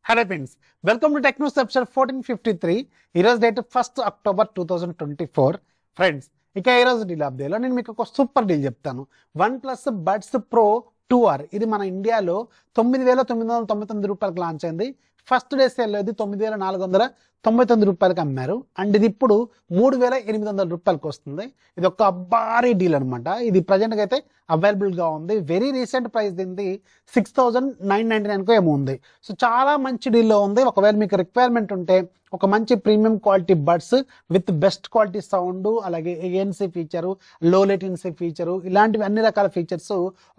Hello friends, welcome to tech news episode 1453. ఈరోజు date 1 October 2024. Friends, ఇక ఈరోజు deal అప్డేట్లో నేను మీకు ఒక సూపర్ డీల్ చెప్తాను. OnePlus Buds Pro 2R ఇది మన ఇండియాలో 9,999 రూపాయలకు లాంచ్ అయింది. ఫస్ట్ డే సేల్ ఇది 9,499 రూపాయలకి అమ్మారు. అండ్ ఇది ఇప్పుడు 3,800 రూపాయలకి వస్తుంది. ఇది ఒక భారీ డీల్ అనమాట. ఇది ప్రజెంట్గా అయితే అవైలబుల్గా ఉంది. వెరీ రీసెంట్ ప్రైస్ దీనిది 6,999 ఏమో ఉంది. సో చాలా మంచి డీల్లో ఉంది. ఒకవేళ మీకు రిక్వైర్మెంట్ ఉంటే ఒక మంచి premium quality buds with best quality sound, అలాగే ANC feature, low latency feature, ఇలాంటివి అన్ని రకాల ఫీచర్స్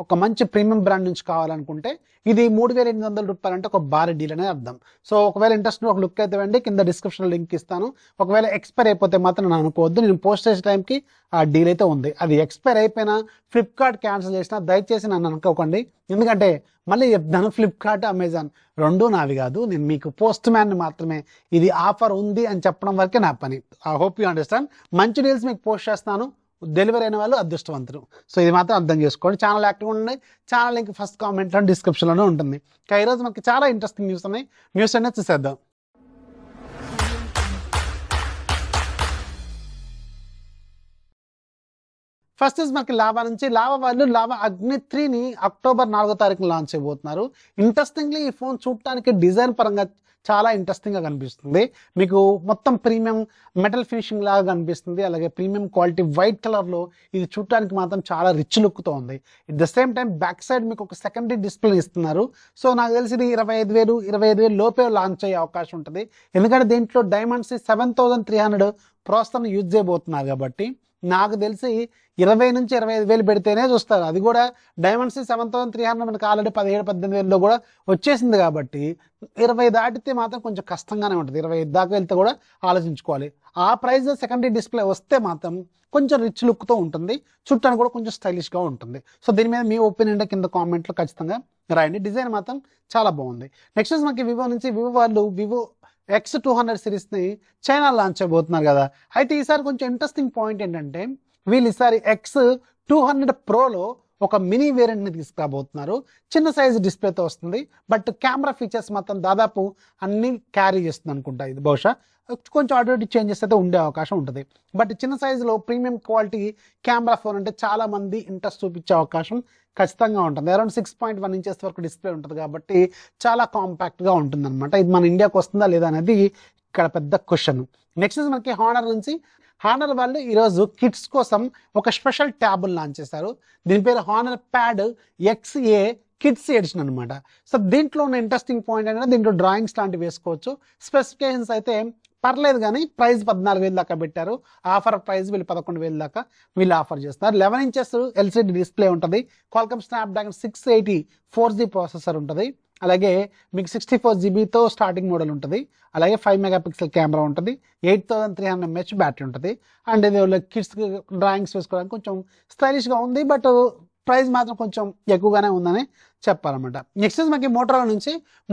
ఒక మంచి ప్రీమియం బ్రాండ్ నుంచి కావాలనుకుంటే ఇది 3,800 రూపాయలు అంటే ఒక భారీ డీల్ అనేది అర్థం. సో ఒకవేళ ఇంట్రెస్ట్ ఒక లుక్ అయితే వెండి, కింద డిస్క్రిప్షన్లో లింక్ ఇస్తాను. ఒకవేళ ఎక్స్పైర్ అయిపోతే మాత్రం నేను అనుకోవద్దు, నేను పోస్ట్ చేసే టైంకి ఆ డీల్ అయితే ఉంది. అది ఎక్స్పైర్ అయిపోయినా ఫ్లిప్కార్ట్ క్యాన్సిల్ చేసినా దయచేసి నన్ను అనుకోకండి. ఎందుకంటే మళ్ళీ చెప్తాను, ఫ్లిప్కార్ట్ అమెజాన్ రెండూ నావి కాదు. నేను మీకు పోస్ట్ మ్యాన్ మాత్రమే ఇది ఆఫర్ ఉంది అని చెప్పడం వరకే నా పని. I hope you understand. మంచి డీల్స్ మీకు పోస్ట్ చేస్తాను. డెలివరీ అయిన వాళ్ళు అదృష్టవంతులు. సో ఇది మాత్రం అర్థం చేసుకోండి. ఛానల్ యాక్టివ్గా ఉండండి. ఛానల్ లింక్ ఫస్ట్ కామెంట్లో డిస్క్రిప్షన్లోనే ఉంటుంది. ఇంకా ఈరోజు మనకి చాలా ఇంట్రెస్టింగ్ న్యూస్ ఉన్నాయి. న్యూస్ అనేది చూసేద్దాం. ఫస్ట్ మనకి లావా నుంచి వాళ్ళు లావా అగ్ని 3ని అక్టోబర్ 4వ తారీఖున లాంచ్ చేయబోతున్నారు. ఇంట్రెస్టింగ్లీ ఈ ఫోన్ చూడటానికి డిజైన్ పరంగా చాలా ఇంట్రెస్టింగ్గా కనిపిస్తుంది. మీకు మొత్తం ప్రీమియం మెటల్ ఫినిషింగ్ లాగా కనిపిస్తుంది. అలాగే ప్రీమియం క్వాలిటీ వైట్ కలర్లో ఇది చూడటానికి మాత్రం చాలా రిచ్ లుక్తో ఉంది. At the same time back side మీకు ఒక సెకండరీ డిస్ప్లే ఇస్తున్నారు. సో నాకు తెలిసి ఇది 25,000 లోపే లాంచ్ అయ్యే అవకాశం ఉంటుంది. ఎందుకంటే దీంట్లో Dimensity 7300 ప్రాసెసర్ని యూజ్ చేయబోతున్నారు కాబట్టి నాకు తెలిసి 20 నుంచి 25,000 పెడితేనే చూస్తారు. అది కూడా Dimensity 7300 మనకు ఆల్రెడీ 17,000-18,000లో కూడా వచ్చేసింది కాబట్టి 20 దాటితే మాత్రం కొంచెం కష్టంగానే ఉంటుంది. 25 దాకా వెళ్తే కూడా ఆలోచించుకోవాలి. ఆ ప్రైస్ సెకండరీ డిస్ప్లే వస్తే మాత్రం కొంచెం రిచ్ లుక్తో ఉంటుంది, చుట్టానికి కూడా కొంచెం స్టైలిష్గా ఉంటుంది. సో దీని మీద మీ ఒపీనియన్ కింద కామెంట్లో ఖచ్చితంగా రాయండి. డిజైన్ మాత్రం చాలా బాగుంది. నెక్స్ట్ మనకి వివో నుంచి వాళ్ళు వివో X200 సిరీస్ని చైనా లాంచ్ అయిపోతున్నారు కదా. అయితే ఈసారి కొంచెం ఇంట్రెస్టింగ్ పాయింట్ ఏంటంటే వీళ్ళు ఈసారి X200 ప్రోలో ఒక మినీ వేరియంట్ని తీసుకురాబోతున్నారు. చిన్న సైజు డిస్ప్లేతో వస్తుంది. బట్ కెమెరా ఫీచర్స్ మాత్రం దాదాపు అన్ని క్యారీ చేస్తుంది అనుకుంటా. ఇది బహుశా కొంచెం ఆటోమేటిక్ చేంజెస్ అయితే ఉండే అవకాశం ఉంటుంది. బట్ చిన్న సైజులో ప్రీమియం క్వాలిటీ కెమెరా ఫోన్ అంటే చాలా మంది ఇంట్రెస్ట్ చూపించే అవకాశం ఖచ్చితంగా ఉంటుంది. అరౌండ్ 6.1 ఇంచెస్ వరకు డిస్ప్లే ఉంటుంది కాబట్టి చాలా కాంపాక్ట్గా ఉంటుంది అనమాట. ఇది మన ఇండియాకి వస్తుందా లేదా అనేది ఇక్కడ పెద్ద క్వశ్చన్. నెక్స్ట్ మనకి హానర్ నుంచి వాళ్ళు ఈరోజు కిడ్స్ కోసం ఒక స్పెషల్ ట్యాబుల్ లాంచ్ చేశారు. దీని పేరు Honor Pad XA kids edition అనమాట. సో దీంట్లో ఉన్న ఇంట్రెస్టింగ్ పాయింట్ ఏంటంటే దీంట్లో డ్రాయింగ్స్ లాంటివి వేసుకోవచ్చు. స్పెసిఫికేషన్స్ అయితే పర్లేదు, కానీ ప్రైస్ 14,000 దాకా పెట్టారు. ఆఫర్ ప్రైస్ వీళ్ళు 11,000 దాకా వీళ్ళు ఆఫర్ చేస్తారు. 11 ఇంచెస్ LCD డిస్ప్లే ఉంటుంది. Qualcomm Snapdragon 680 4G ప్రాసెసర్ ఉంటుంది. అలాగే మీకు 64 GBతో స్టార్టింగ్ మోడల్ ఉంటుంది. అలాగే 5 మెగాపిక్సెల్ కెమెరా ఉంటుంది. 8,300 mAh బ్యాటరీ ఉంటుంది. అండ్ ఇది కిడ్స్ డ్రాయింగ్స్ వేసుకోవడానికి కొంచెం స్టైలిష్గా ఉంది. బట్ ప్రైస్ మాత్రం కొంచెం ఎక్కువగానే ఉందని చెప్పాలన్నమాట. నెక్స్ట్ మనకి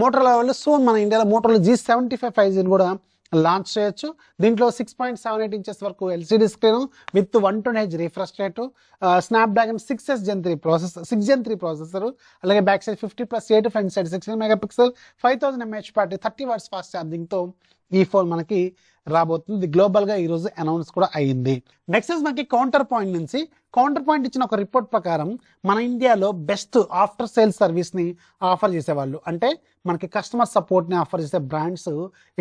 మోటరోలా వాళ్ళు సోన్ మన ఇండియాలో మోటరోలా G75 5G కూడా లాంచ్ చేయొచ్చు. దీంట్లో 6.78 ఇంచెస్ వరకు LCD screen with 120Hz refresh rate, Snapdragon 6 Gen 3 processor, అలాగే back side 50+8 front side 16 megapixel 5000 mAh battery 30 watts fast ఛార్జింగ్తో ఈ ఫోన్ మనకి రాబోతుంది. గ్లోబల్గా ఈరోజు అనౌన్స్ కూడా అయ్యింది. నెక్స్ట్ మనకి కౌంటర్ పాయింట్ ఇచ్చిన ఒక రిపోర్ట్ ప్రకారం మన ఇండియాలో బెస్ట్ ఆఫ్టర్ సేల్ సర్వీస్ని ఆఫర్ చేసేవాళ్ళు, అంటే మనకి కస్టమర్ సపోర్ట్ని ఆఫర్ చేసే బ్రాండ్స్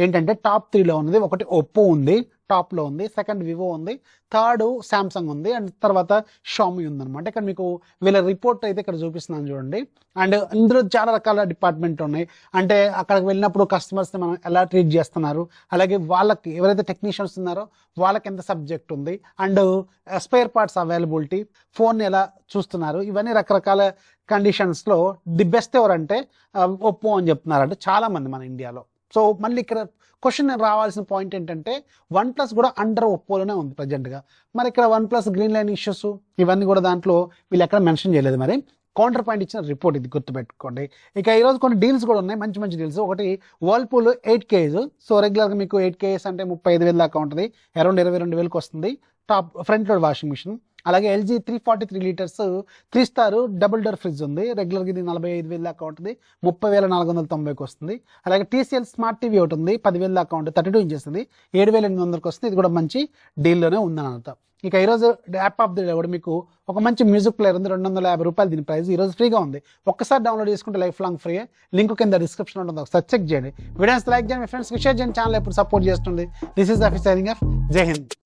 ఏంటంటే టాప్ 3లో ఉన్నది. ఒకటి ఒప్పో ఉంది, టాప్లో ఉంది. సెకండ్ వివో ఉంది. థర్డ్ శాంసంగ్ ఉంది. అండ్ తర్వాత షామీ ఉందన్నమాట. ఇక్కడ మీకు వీళ్ళ రిపోర్ట్ అయితే ఇక్కడ చూపిస్తున్నాను చూడండి. అండ్ ఇందులో చాలా రకాల డిపార్ట్మెంట్ ఉన్నాయి. అంటే అక్కడికి వెళ్ళినప్పుడు కస్టమర్స్ని మనం ఎలా ట్రీట్ చేస్తున్నారు, అలాగే వాళ్ళకి ఎవరైతే టెక్నీషియన్స్ ఉన్నారో వాళ్ళకి ఎంత సబ్జెక్ట్ ఉంది, and spare parts availability, phone ఎలా చూస్తున్నారు, ఇవన్నీ రకరకాల కండిషన్స్లో ది బెస్ట్ ఎవరంటే ఒప్పో అని చెప్తున్నారంటే చాలామంది మన ఇండియాలో. సో మళ్ళీ ఇక్కడ క్వశ్చన్ రావాల్సిన పాయింట్ ఏంటంటే OnePlus కూడా అండర్ ఒప్పోలోనే ఉంది ప్రజెంట్గా. మరి ఇక్కడ OnePlus గ్రీన్ లైన్ ఇష్యూస్ ఇవన్నీ కూడా దాంట్లో వీళ్ళు ఎక్కడ మెన్షన్ చేయలేదు. మరి కౌంటర్ పాయింట్ ఇచ్చిన రిపోర్ట్ ఇది, గుర్తుపెట్టుకోండి. ఇక ఈరోజు కొన్ని డీల్స్ కూడా ఉన్నాయి, మంచి డీల్స్. ఒకటి Whirlpool 8Ks. సో రెగ్యులర్గా మీకు 8Ks అంటే 35,000 దాకా ఉంటుంది. అరౌండ్ 22,000కి వస్తుంది. Top front load washing machine. అలాగే LG 343 litres 3 star double door fridge ఉంది. రెగ్యులర్గా ఇది 45,000 దాకా ఉంటుంది, 30,490కి వస్తుంది. అలాగే టీసీఎల్ స్మార్ట్ టీవీ ఒకటి ఉంది, 10,000 దాకా ఉంటుంది, 32 ఇంచెస్ ఉంది, 7,800కి వస్తుంది. ఇది కూడా మంచి డీల్లోనే ఉందన్నమాట. ఇక ఈరోజు యాప్ ఆఫ్ ది డే కూడా మీకు ఒక మంచి మ్యూజిక్ ప్లేయర్ ఉంది, 250 రూపాయలు దీని ప్రైస్. ఈరోజు ఫ్రీగా ఉంది, ఒక్కసారి డౌన్లోడ్ చేసుకుంటే లైఫ్ లాంగ్ ఫ్రీ. లింక్ కింద డిస్క్రిప్షన్ ఉంటుంది, ఒకసారి చెక్ చేయండి. వీడియోస్ లైక్ చేయండి, మీ ఫ్రెండ్స్కి షేర్ చేయండి, ఛానల్ ఎప్పుడు సపోర్ట్ చేస్తుంది. This is office signing off. జై హింద్.